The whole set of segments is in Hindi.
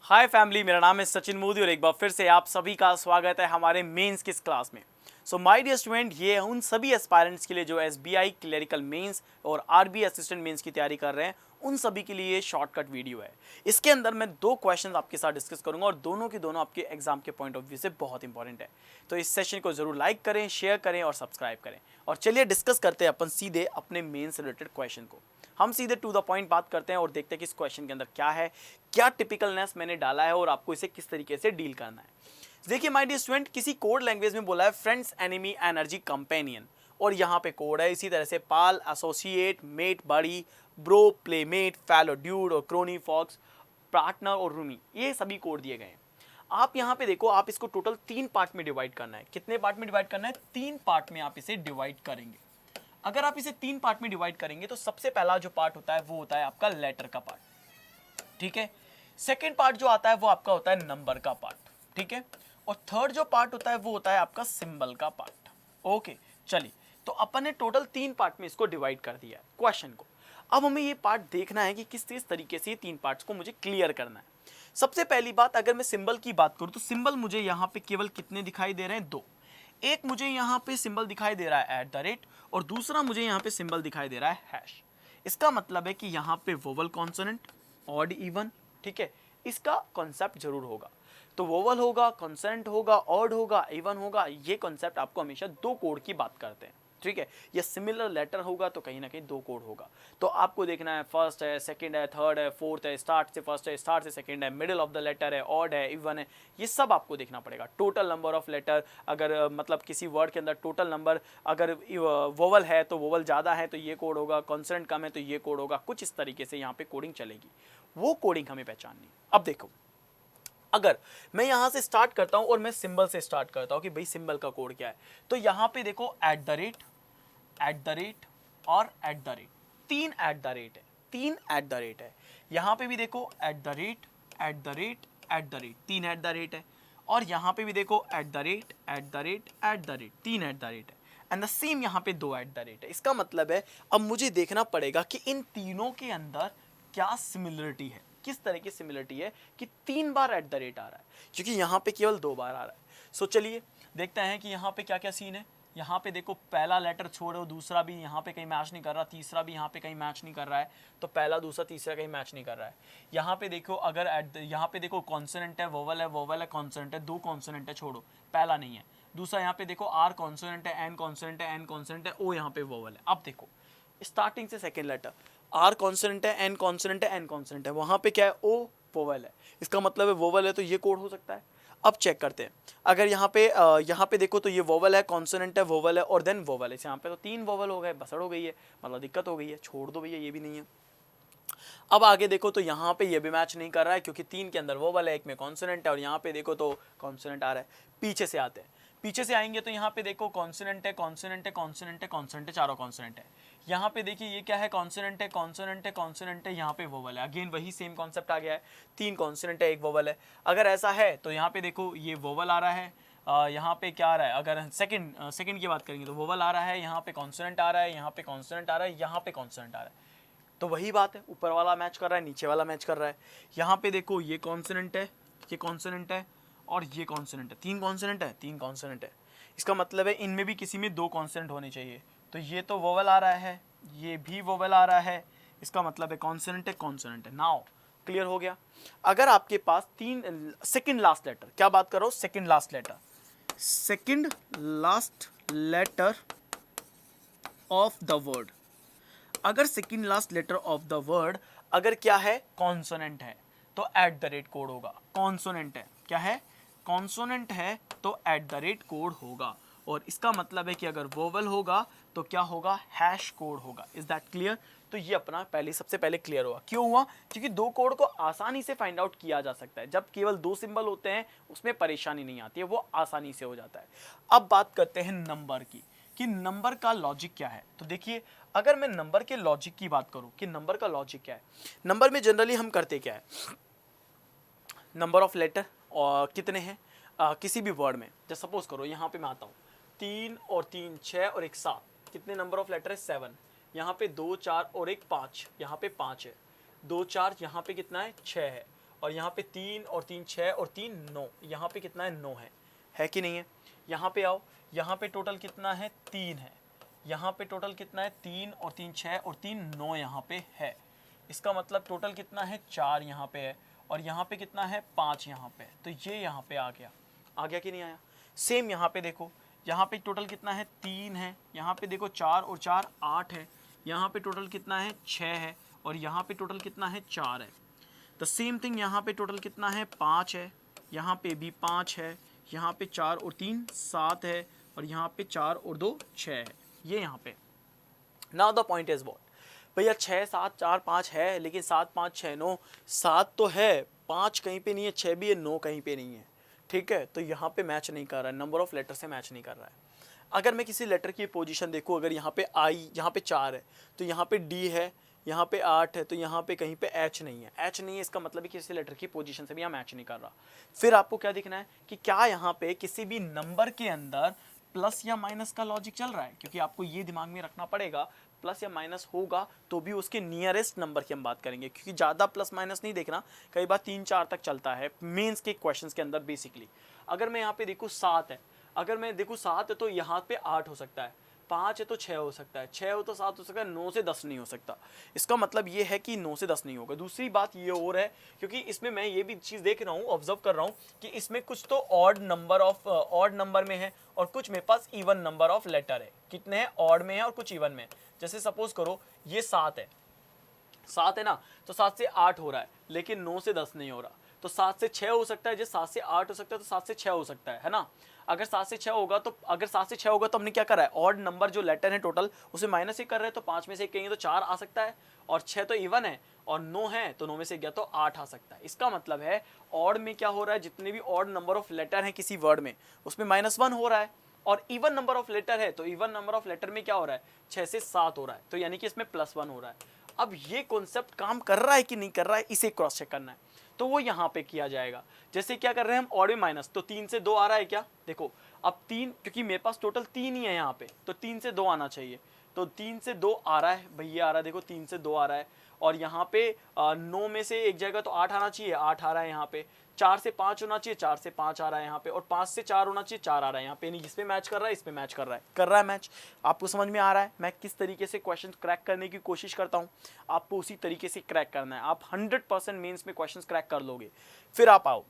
हाय फैमिली, मेरा नाम है सचिन मोदी और एक बार फिर से आप सभी का स्वागत है हमारे मेंस किस क्लास में। सो माय डियर स्टूडेंट, ये है उन सभी एस्पायरेंट्स के लिए जो एसबीआई क्लरिकल मेंस और आरबी असिस्टेंट मेंस की तैयारी कर रहे हैं। उन सभी के लिए शॉर्टकट वीडियो है। इसके अंदर मैं दो क्वेश्चंस आपके साथ डिस्कस करूंगा और दोनों के दोनों आपके एग्जाम के पॉइंट ऑफ व्यू से बहुत इंपॉर्टेंट है। तो इस सेशन को जरूर लाइक करें, शेयर करें और सब्सक्राइब करें। और चलिए डिस्कस करते हैं अपन सीधे अपने मेन से रिलेटेड क्वेश्चन को। हम सीधे टू द पॉइंट बात करते हैं और देखते हैं कि इस क्वेश्चन के अंदर क्या है, क्या टिपिकलनेस मैंने डाला है और आपको इसे किस तरीके से डील करना है। देखिए माय डियर स्टूडेंट, किसी कोड लैंग्वेज में बोला है फ्रेंड्स, एनिमी, एनर्जी, कंपेनियन, और यहाँ पे कोड है। इसी तरह से पाल, एसोसिएट, मेट, बड़ी, ब्रो, प्लेमेट, फैलो, ड्यूड और क्रोनी, फॉक्स, पार्टनर और रूमी, ये सभी कोड दिए गए हैं। आप यहाँ पे देखो, आप इसको टोटल 3 पार्ट में डिवाइड करना है। कितने पार्ट में डिवाइड करना है? 3 पार्ट में आप इसे डिवाइड करेंगे। अगर आप इसे 3 पार्ट में डिवाइड करेंगे तो सबसे पहला जो पार्ट होता है वो होता है आपका लेटर का पार्ट, ठीक है। सेकेंड पार्ट जो आता है वो आपका होता है नंबर का पार्ट, ठीक है। और थर्ड जो पार्ट होता है वो होता है आपका सिंबल का पार्ट। ओके, चलिए, तो अपन ने टोटल 3 पार्ट में इसको डिवाइड कर दिया है क्वेश्चन को। अब हमें ये पार्ट देखना है कि किस तरीके से 3 पार्ट्स को मुझे क्लियर करना है। सबसे पहली बात, अगर मैं सिंबल की बात करूं तो सिंबल मुझे यहाँ पे केवल कितने दिखाई दे रहे हैं? 2। एक मुझे यहाँ पे सिंबल दिखाई दे रहा है @ और दूसरा मुझे यहाँ पे सिंबल दिखाई दे रहा है हैश। इसका मतलब है कि यहाँ पे वोवल कॉन्सोनेंट, ऑड, इवन, ठीक है, इसका कॉन्सेप्ट जरूर होगा। तो वोवल होगा, कॉन्सोनेंट होगा, ऑड होगा, इवन होगा, ये कॉन्सेप्ट आपको हमेशा 2 कोड की बात करते हैं, ठीक है। ये सिमिलर लेटर होगा तो कहीं ना कहीं 2 कोड होगा। तो आपको देखना है फर्स्ट है, सेकंड है, थर्ड है, फोर्थ है, स्टार्ट से फर्स्ट है, स्टार्ट से सेकंड है, मिडिल ऑफ द लेटर है, ऑड है, इवन है, ये सब आपको देखना पड़ेगा। टोटल नंबर ऑफ लेटर, अगर मतलब किसी वर्ड के अंदर टोटल नंबर अगर वोवल है तो वोवल ज़्यादा है तो ये कोड होगा, कॉन्सोनेंट कम है तो ये कोड होगा। कुछ इस तरीके से यहाँ पे कोडिंग चलेगी, वो कोडिंग हमें पहचाननी है। अब देखो, अगर मैं यहां से स्टार्ट करता हूं और मैं सिंबल से स्टार्ट करता हूं कि भाई सिंबल का कोड क्या है, तो यहां पे देखो @ और @ 3 @ है, 3 @ है। यहां पे भी देखो @ 3 @ है। और यहां पे भी देखो @ 3 @ है। एंड द सेम यहाँ पे 2 @ है। इसका मतलब है अब मुझे देखना पड़ेगा कि इन तीनों के अंदर क्या सिमिलरिटी है, किस तरह की सिमिलरिटी है कि 3 बार @ आ रहा है, क्योंकि यहाँ पे केवल 2 बार आ रहा है। सो चलिए देखते हैं कि यहाँ पे क्या क्या सीन है। यहाँ पे देखो, पहला लेटर छोड़ो, दूसरा भी यहाँ पे कहीं मैच नहीं कर रहा, तीसरा भी यहाँ पे कहीं मैच नहीं कर रहा है। तो पहला, दूसरा, तीसरा कहीं मैच नहीं कर रहा है। यहाँ पे देखो, अगर यहाँ पे देखो कॉन्सोनेंट है, वोवल है, कॉन्सोनेंट है, 2 कॉन्सोनेंट है, छोड़ो, पहला नहीं है। दूसरा यहाँ पे देखो आर कॉन्सोनेंट है, एन कॉन्सोनेंट है, एन कॉन्सोनेंट है, ओ यहाँ पे वोवल है। अब देखो, स्टार्टिंग से सेकेंड लेटर, आर कॉन्सोनेंट है, एन कॉन्सोनेंट है, एन कॉन्सोनेंट है, वहां पे क्या है? ओ वोवल है। इसका मतलब है वोवल है तो ये कोड हो सकता है। अब चेक करते हैं, अगर यहाँ पे देखो तो ये वोवल है, कॉन्सोनेंट है, वोवल है और देन वोवल है। यहाँ पे तो 3 वोवल हो गए, बसड़ हो गई है, मतलब दिक्कत हो गई है, छोड़ दो भैया, ये भी नहीं है। अब आगे देखो तो यहाँ पे ये भी मैच नहीं कर रहा है, क्योंकि 3 के अंदर वोवल है, एक में कॉन्सोनेंट है, और यहाँ पे देखो तो कॉन्सोनेंट आ रहा है। पीछे से आते हैं, पीछे से आएंगे तो यहाँ पे देखो कॉन्सोनेंट है, कॉन्सोनेंट है, कॉन्सोनेंट है, कॉन्सोनेंट है, चारों कॉन्सोनेंट है। यहाँ पे देखिए ये क्या है? कॉन्सोनेंट है, कॉन्सोनेंट है, कॉन्सोनेंट है, यहाँ पे वोवल है। अगेन वही सेम कॉन्सेप्ट आ गया है, 3 कॉन्सोनेंट है, 1 वोवल है। अगर ऐसा है तो यहाँ पे देखो ये वोवल आ रहा है, यहाँ पे क्या आ रहा है? अगर सेकंड की बात करेंगे तो वोवल आ रहा है, यहाँ पे कॉन्सोनेंट आ रहा है, यहाँ पे कॉन्सोनेंट आ रहा है, यहाँ पे कॉन्सोनेंट आ रहा है। तो वही बात है, ऊपर वाला मैच कर रहा है, नीचे वाला मैच कर रहा है। यहाँ पे देखो ये कॉन्सोनेंट है, ये कॉन्सोनेंट है और ये कॉन्सोनेंट है, 3 कॉन्सोनेंट है, 3 कॉन्सोनेंट है। इसका मतलब है इनमें भी किसी में 2 कॉन्सोनेंट होने चाहिए। तो ये तो वोवल आ रहा है, ये भी वोवल आ रहा है, इसका मतलब है कॉन्सोनेंट है, कॉन्सोनेंट है। नाउ क्लियर हो गया। अगर आपके पास 3 सेकंड लास्ट लेटर, क्या बात कर रहा हूँ? Second last letter, second last letter of the word, अगर second last letter of the word अगर क्या है? कॉन्सोनेंट है तो @ कोड होगा। कॉन्सोनेंट है, क्या है? कॉन्सोनेंट है तो @ कोड होगा। और इसका मतलब है कि अगर वोवल होगा तो क्या होगा? हैश कोड होगा। Is that clear? तो ये अपना सबसे पहले क्लियर हुआ। क्यों हुआ? क्योंकि 2 कोड को आसानी से फाइंड आउट किया जा सकता है। जब केवल 2 सिंबल होते हैं उसमें परेशानी नहीं आती है, वो आसानी से हो जाता है। अब बात करते हैं नंबर की, कि नंबर का लॉजिक क्या है। तो देखिए, अगर मैं नंबर के लॉजिक की बात करूं कि नंबर का लॉजिक क्या है, नंबर में जनरली हम करते क्या है? नंबर ऑफ लेटर और कितने हैं किसी भी वर्ड में। जैसे सपोज करो यहाँ पे मैं आता हूँ, 3 और 3 6 और 1 7, कितने नंबर ऑफ लेटर है? 7। यहाँ पे 2 4 और 1 5, यहाँ पे 5 है। 2 4 यहाँ पे कितना है? 6 है। और यहाँ पे 3 और 3 6 और 3 9, यहाँ पे कितना है 9 है कि नहीं है। यहाँ पे आओ, यहाँ पे टोटल कितना है 3 है, यहाँ पे टोटल कितना है 3 और 3 6 और 3 9 यहाँ पे है। इसका मतलब टोटल कितना है 4 यहाँ पे है और यहाँ पे कितना है 5 यहाँ पे, तो ये यहाँ पे आ गया कि नहीं आया। सेम यहाँ पे देखो, यहाँ पे टोटल कितना है 3 है, यहाँ पे देखो 4 और 4 8 है, यहाँ पे टोटल कितना है 6 है और यहाँ पे टोटल कितना है 4 है। द सेम थिंग यहाँ पे टोटल कितना है 5 है, यहाँ पे भी 5 है, यहाँ पे 4 और 3 7 है और यहाँ पे 4 और 2 6 है, ये यहाँ पे। Now the point is what, भैया 6 7 4 5 है, लेकिन 7 5 6 9, 7 तो है, 5 कहीं पे नहीं है, 6 भी है, 9 कहीं पे नहीं है, ठीक है। तो यहाँ पे मैच नहीं कर रहा है, नंबर ऑफ लेटर से मैच नहीं कर रहा है। अगर मैं किसी लेटर की पोजीशन देखूँ, अगर यहाँ पे आई, यहाँ पे 4 है तो यहाँ पे डी है, यहाँ पे 8 है तो यहाँ पे कहीं पे एच नहीं है, एच नहीं है, इसका मतलब है कि किसी लेटर की पोजीशन से भी यहाँ मैच नहीं कर रहा। फिर आपको क्या देखना है कि क्या यहाँ पे किसी भी नंबर के अंदर प्लस या माइनस का लॉजिक चल रहा है, क्योंकि आपको ये दिमाग में रखना पड़ेगा प्लस या माइनस होगा तो भी उसके नियरेस्ट नंबर की हम बात करेंगे, क्योंकि ज़्यादा प्लस माइनस नहीं देखना, कई बार 3 4 तक चलता है मेंस के क्वेश्चंस के अंदर बेसिकली। अगर मैं यहाँ पे देखूँ 7 है, अगर मैं देखूँ 7 है तो यहाँ पे 8 हो सकता है, 5 है तो 6 हो सकता है, 6 हो तो 7 हो सकता है, 9 से 10 नहीं हो सकता। इसका मतलब ये है कि 9 से 10 नहीं होगा। दूसरी बात ये और है, क्योंकि इसमें मैं ये भी चीज़ देख रहा हूँ, ऑब्जर्व कर रहा हूँ कि इसमें कुछ तो ऑड नंबर में है और कुछ मेरे पास इवन नंबर ऑफ लेटर है। कितने हैं, ऑड में है और कुछ इवन में। जैसे सपोज करो ये 7 है ना, तो 7 से 8 हो रहा है, लेकिन 9 से 10 नहीं हो रहा, तो 7 से 6 हो सकता है, जैसे 7 से 8 हो सकता है तो 7 से 6 हो सकता है ना। अगर 7 से 6 होगा तो हमने क्या करा है, ऑड नंबर जो लेटर है टोटल उसे माइनस ही कर रहे हैं, तो 5 में से 1 कहेंगे तो 4 आ सकता है, और 6 तो इवन है और 9 है तो 9 में से गया तो 8 आ सकता है। इसका मतलब है ऑड में क्या हो रहा है, जितने भी ऑड नंबर ऑफ लेटर हैं किसी वर्ड में उसमें -1 हो रहा है, और इवन नंबर ऑफ लेटर है तो इवन नंबर ऑफ लेटर में क्या हो रहा है, 6 से 7 हो रहा है, तो यानी कि इसमें +1 हो रहा है। अब ये कॉन्सेप्ट काम कर रहा है कि नहीं कर रहा है, इसे क्रॉस चेक करना है, तो वो यहाँ पे किया जाएगा। जैसे क्या कर रहे हैं हम, ऑड में माइनस, तो 3 से 2 आ रहा है क्या, देखो अब 3, क्योंकि मेरे पास टोटल 3 ही है यहाँ पे, तो 3 से 2 आना चाहिए, तो 3 से 2 आ रहा है भैया, आ रहा है, देखो 3 से 2 आ रहा है, और यहाँ पे 9 में से एक जाएगा तो 8 आना चाहिए, 8 आ रहा है यहाँ पे, 4 से 5 होना चाहिए, 4 से 5 आ रहा है यहाँ पे, और 5 से 4 होना चाहिए, 4 आ रहा है यहाँ पे, नहीं इस पे मैच कर रहा है, इस पे मैच कर रहा है मैच। आपको समझ में आ रहा है मैं किस तरीके से क्वेश्चन क्रैक करने की कोशिश करता हूँ, आपको उसी तरीके से क्रैक करना है, आप 100% मेंस में क्वेश्चन क्रैक कर लोगे। फिर आप आओ,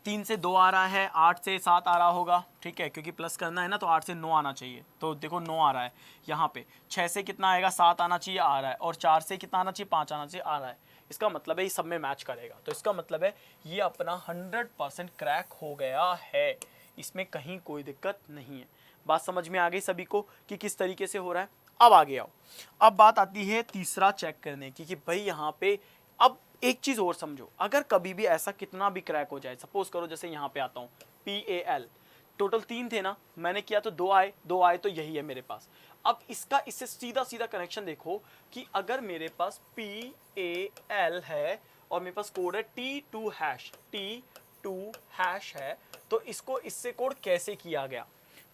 3 से 2 आ रहा है, 8 से 7 आ रहा होगा, ठीक है, क्योंकि प्लस करना है ना, तो 8 से 9 आना चाहिए, तो देखो 9 आ रहा है यहाँ पे, 6 से कितना आएगा, 7 आना चाहिए, आ रहा है, और 4 से कितना आना चाहिए, 5 आना चाहिए, आ रहा है। इसका मतलब है ये सब में मैच करेगा, तो इसका मतलब है ये अपना 100% क्रैक हो गया है, इसमें कहीं कोई दिक्कत नहीं है। बात समझ में आ गई सभी को कि किस तरीके से हो रहा है। अब आगे आओ, अब बात आती है तीसरा चेक करने की कि भाई यहाँ पे अब एक चीज़ और समझो, अगर कभी भी ऐसा कितना भी क्रैक हो जाए, सपोज करो जैसे यहाँ पे आता हूँ PAL, टोटल 3 थे ना, मैंने किया तो 2 आए तो यही है मेरे पास। अब इससे सीधा कनेक्शन देखो कि अगर मेरे पास PAL है और मेरे पास कोड है T2 हैश है, तो इसको इससे कोड कैसे किया गया,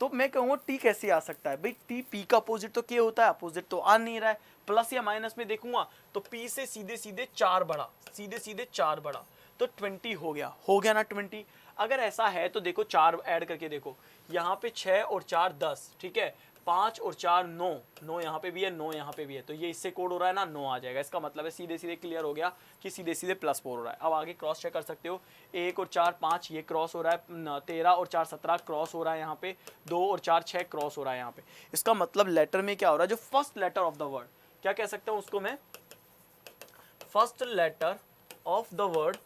तो मैं कहूँगा टी कैसे आ सकता है भाई, टी पी का अपोजिट तो क्या होता है, अपोजिट तो आ नहीं रहा है, प्लस या माइनस में देखूंगा तो पी से सीधे 4 बढ़ा, सीधे 4 बढ़ा, तो 20 हो गया ना 20। अगर ऐसा है तो देखो 4 ऐड करके देखो, यहाँ पे 6 और 4 10, ठीक है, 5 और 4 9 यहाँ पे भी है, 9 यहाँ पे भी है, तो ये इससे कोड हो रहा है ना, 9 आ जाएगा। इसका मतलब है सीधे क्लियर हो गया कि सीधे +4 हो रहा है। अब आगे क्रॉस चेक कर सकते हो, 1 और 4 5 ये क्रॉस हो रहा है, 13 और 4 17 क्रॉस हो रहा है यहाँ पे, 2 और 4 6 क्रॉस हो रहा है यहाँ पे। इसका मतलब लेटर में क्या हो रहा है, जो first letter of the word, क्या कह सकता हूँ उसको मैं, first letter of the word,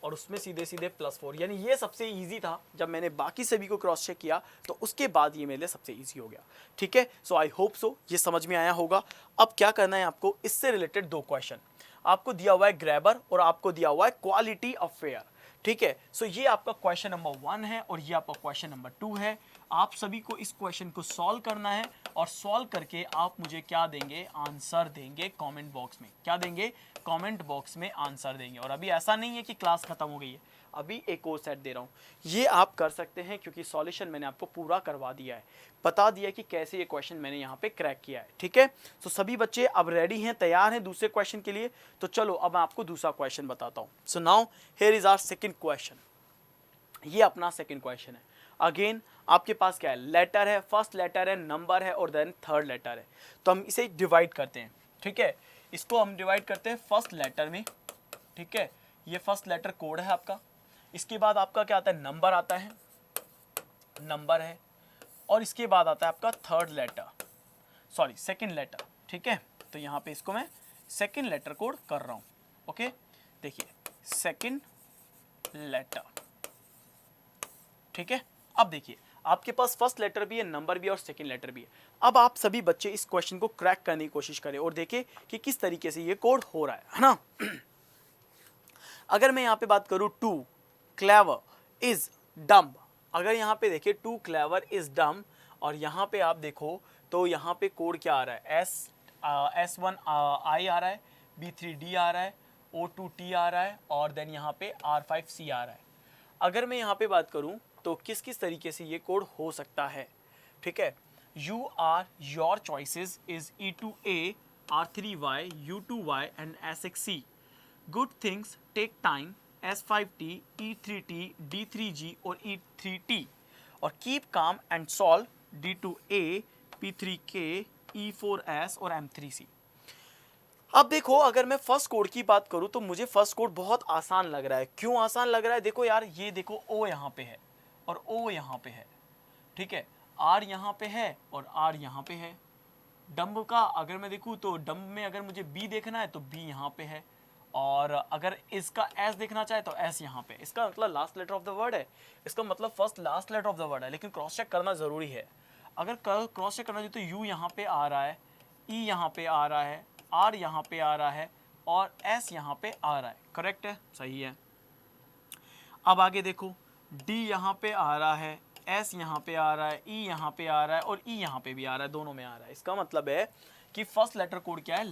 और उसमें सीधे +4, यानी ये सबसे इजी था। जब मैंने बाकी सभी को क्रॉस चेक किया तो उसके बाद ये मेरे लिए सबसे इजी हो गया, ठीक है। सो आई होप सो ये समझ में आया होगा। अब क्या करना है आपको, इससे रिलेटेड 2 क्वेश्चन आपको दिया हुआ है, ग्रैबर और आपको दिया हुआ है क्वालिटी अफेयर, ठीक है। सो ये आपका क्वेश्चन नंबर 1 है और ये आपका क्वेश्चन नंबर 2 है। आप सभी को इस क्वेश्चन को सॉल्व करना है और सॉल्व करके आप मुझे क्या देंगे, आंसर देंगे कमेंट बॉक्स में। क्या देंगे, कमेंट बॉक्स में आंसर देंगे। और अभी ऐसा नहीं है कि क्लास खत्म हो गई है, अभी एक और सेट दे रहा हूँ। ये आप कर सकते हैं क्योंकि सॉल्यूशन मैंने आपको पूरा करवा दिया है, बता दिया कि कैसे ये क्वेश्चन मैंने यहाँ पे क्रैक किया है। ठीक है, तो सभी बच्चे अब रेडी हैं, तैयार हैं दूसरे क्वेश्चन के लिए। तो चलो अब मैं आपको दूसरा क्वेश्चन बताता हूँ। So now here is our second question. ये अपना सेकंड क्वेश्चन है। अगेन आपके पास क्या है, लेटर है, फर्स्ट लेटर है, नंबर है और देन थर्ड लेटर है। तो हम इसे डिवाइड करते हैं। ठीक है, इसको हम डिवाइड करते हैं फर्स्ट लेटर में। ठीक है, ये फर्स्ट लेटर कोड है आपका। इसके बाद आपका क्या आता है, नंबर आता है, नंबर है। और इसके बाद आता है आपका third letter, sorry second letter. ठीक है, तो यहाँ पे इसको मैं सेकंड लेटर कोड कर रहा हूँ। ओके, देखिए सेकंड लेटर। ठीक है, अब देखिए आपके पास फर्स्ट लेटर भी है, नंबर भी है और सेकंड लेटर भी है। अब आप सभी बच्चे इस क्वेश्चन को क्रैक करने की कोशिश करें और देखें कि किस तरीके से ये कोड हो रहा है ना। अगर मैं यहाँ पे बात करूँ, टू क्लेवर इज डम। अगर यहाँ पे देखिए टू क्लेवर इज डम और यहाँ पे आप देखो तो यहाँ पे कोड क्या आ रहा है, S1 I आ रहा है, B3D आ रहा है, O2T आ रहा है और देन यहाँ पे R5C आ रहा है। अगर मैं यहाँ पे बात करूँ तो किस किस तरीके से ये कोड हो सकता है। ठीक है, you are your choices is E2A, R3Y, U2Y and S6C। Good things take time, S5T, E3T, D3G और E3T। और keep calm and solve, D2A, P3K, E4S और M3C। अब देखो अगर मैं फर्स्ट कोड की बात करूं तो मुझे फर्स्ट कोड बहुत आसान लग रहा है। क्यों आसान लग रहा है, देखो यार ये देखो O यहाँ पे है और O यहाँ पे है। ठीक है, R यहाँ पे है और R यहाँ पे है। डम्ब का अगर मैं देखूँ तो डम्ब में अगर मुझे B देखना है तो B यहाँ पे है और अगर इसका S देखना चाहे तो S यहाँ पे। इसका मतलब last letter of the word है, इसका मतलब first last letter of the word है, लेकिन क्रॉस चेक करना ज़रूरी है। अगर क्रॉस चेक करना चाहिए तो U यहाँ पे आ रहा है, E यहाँ पे आ रहा है, R यहाँ पे आ रहा है और S यहाँ पे आ रहा है। करेक्ट है, सही है। अब आगे देखो, D यहाँ पे आ रहा है, S यहाँ पे आ रहा है, E यहाँ पे आ रहा है और E यहाँ पे भी आ रहा है, दोनों में आ रहा है। इसका मतलब है कि फर्स्ट लेटर कोड क्या है,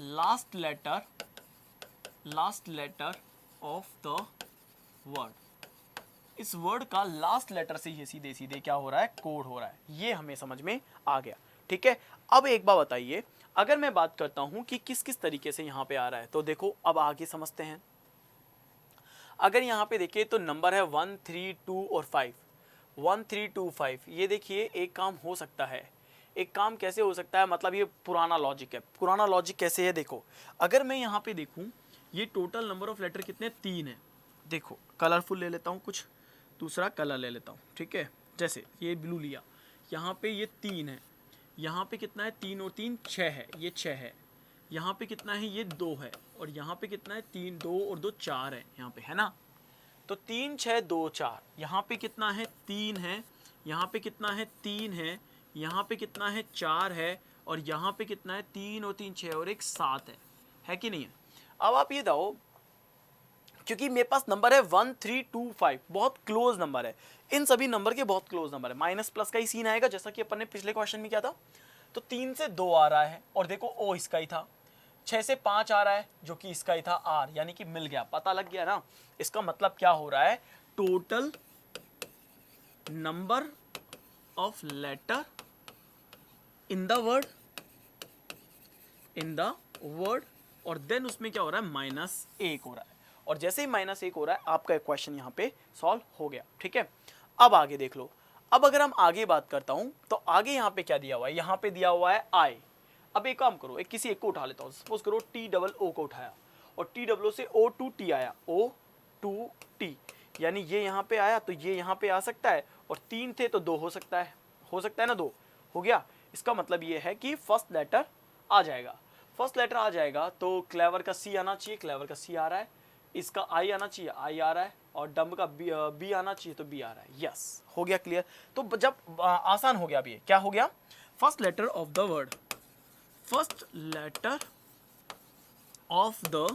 last letter of the word. इस वर्ड का लास्ट लेटर से ये सीधे सीधे क्या हो रहा है, कोड हो रहा है। ये हमें समझ में आ गया। ठीक है, अब एक बात बताइए, अगर मैं बात करता हूं कि किस किस तरीके से यहाँ पे आ रहा है तो देखो अब आगे समझते हैं। अगर यहाँ पे देखिए तो नंबर है 1, 3, 2 और 5, 1, 3, 2, 5। ये देखिए एक काम हो सकता है। एक काम कैसे हो सकता है, मतलब ये पुराना लॉजिक है। पुराना लॉजिक कैसे है, देखो अगर मैं यहाँ पे देखूँ ये टोटल नंबर ऑफ लेटर कितने, 3 है। देखो कलरफुल ले लेता हूँ, कुछ दूसरा कलर ले लेता हूँ। ठीक है, जैसे ये ब्लू लिया, यहाँ पे ये 3 है, यहाँ पे कितना है, 3 और 3 6 है, ये 6 है। यहाँ पे कितना है, ये 2 है और यहाँ पे कितना है, 3, 2 और 2 4 है यहाँ पे, है ना। तो 3, 6, 2, 4। यहाँ पे कितना है, 3 है, यहाँ पे कितना है, 3 है, यहाँ पे कितना है, 4 है और यहाँ पे कितना है, 3 और 3 6 और 1 7 है कि नहीं है। अब आप ये दो, क्योंकि मेरे पास नंबर है 1, 3, 2, 5, बहुत क्लोज नंबर है। इन सभी नंबर के बहुत क्लोज नंबर है, माइनस प्लस का ही सीन आएगा जैसा कि अपन ने पिछले क्वेश्चन में किया था। तो 3 से 2 आ रहा है और देखो O इसका ही था। 6 से 5 आ रहा है जो कि इसका ही था R, यानी कि मिल गया, पता लग गया ना। इसका मतलब क्या हो रहा है, total number of letter in the word और देन उसमें क्या हो रहा है, -1 हो रहा है। और जैसे ही -1 हो रहा है आपका क्वेश्चन यहाँ पे सॉल्व हो गया। ठीक है, अब आगे देख लो। अब अगर हम आगे बात करता हूँ तो आगे यहाँ पे क्या दिया हुआ है, यहाँ पे दिया हुआ है I। अब एक काम करो, किसी एक को उठा लेता हूँ। सपोज करो TOO को उठाया और TO से O2T आया, O2T, यानी ये यहाँ पे आया तो ये यहाँ पे आ सकता है और 3 थे तो 2 हो सकता है ना, 2 हो गया। इसका मतलब ये है कि फर्स्ट लेटर आ जाएगा। फर्स्ट लेटर आ जाएगा तो क्लेवर का C आना चाहिए, क्लेवर का C आ रहा है। इसका I आना चाहिए, I आ रहा है और डम्ब का B आना चाहिए तो B आ रहा है। यस, हो गया क्लियर। तो जब आसान हो गया, अब ये क्या हो गया, first letter of the word, first letter of the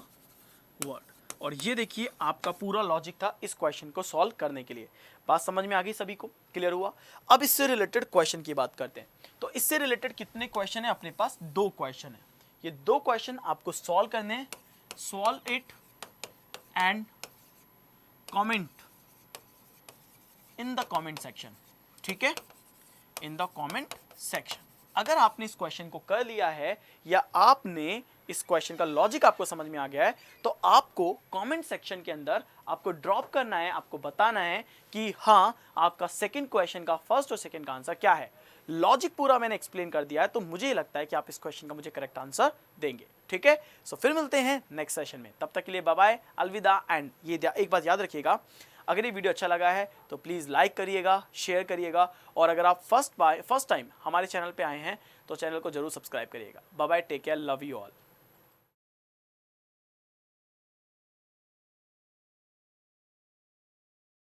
word. और ये देखिए आपका पूरा लॉजिक था इस क्वेश्चन को सॉल्व करने के लिए। बात समझ में आ गई, सभी को क्लियर हुआ। अब इससे रिलेटेड क्वेश्चन की बात करते हैं। तो इससे रिलेटेड कितने क्वेश्चन है अपने पास, 2 क्वेश्चन है। ये 2 क्वेश्चन आपको सॉल्व करने हैं। Solve it and comment in the comment section, ठीक है, इन द कमेंट सेक्शन। अगर आपने इस क्वेश्चन को कर लिया है या आपने इस क्वेश्चन का लॉजिक आपको समझ में आ गया है, तो आपको कमेंट सेक्शन के अंदर आपको ड्रॉप करना है, आपको बताना है कि हाँ आपका सेकंड क्वेश्चन का फर्स्ट और सेकंड का आंसर क्या है। लॉजिक पूरा मैंने एक्सप्लेन कर दिया है, तो मुझे लगता है कि आप इस क्वेश्चन का मुझे करेक्ट आंसर देंगे, ठीक है। सो फिर मिलते हैं नेक्स्ट सेशन में, तब तक के लिए बाय बाय, अलविदा। एंड ये एक बात याद रखिएगा, अगर ये वीडियो अच्छा लगा है तो प्लीज़ लाइक करिएगा, शेयर करिएगा, और अगर आप फर्स्ट टाइम हमारे चैनल पे आए हैं तो चैनल को जरूर सब्सक्राइब करिएगा। Bye bye, take care, love you all.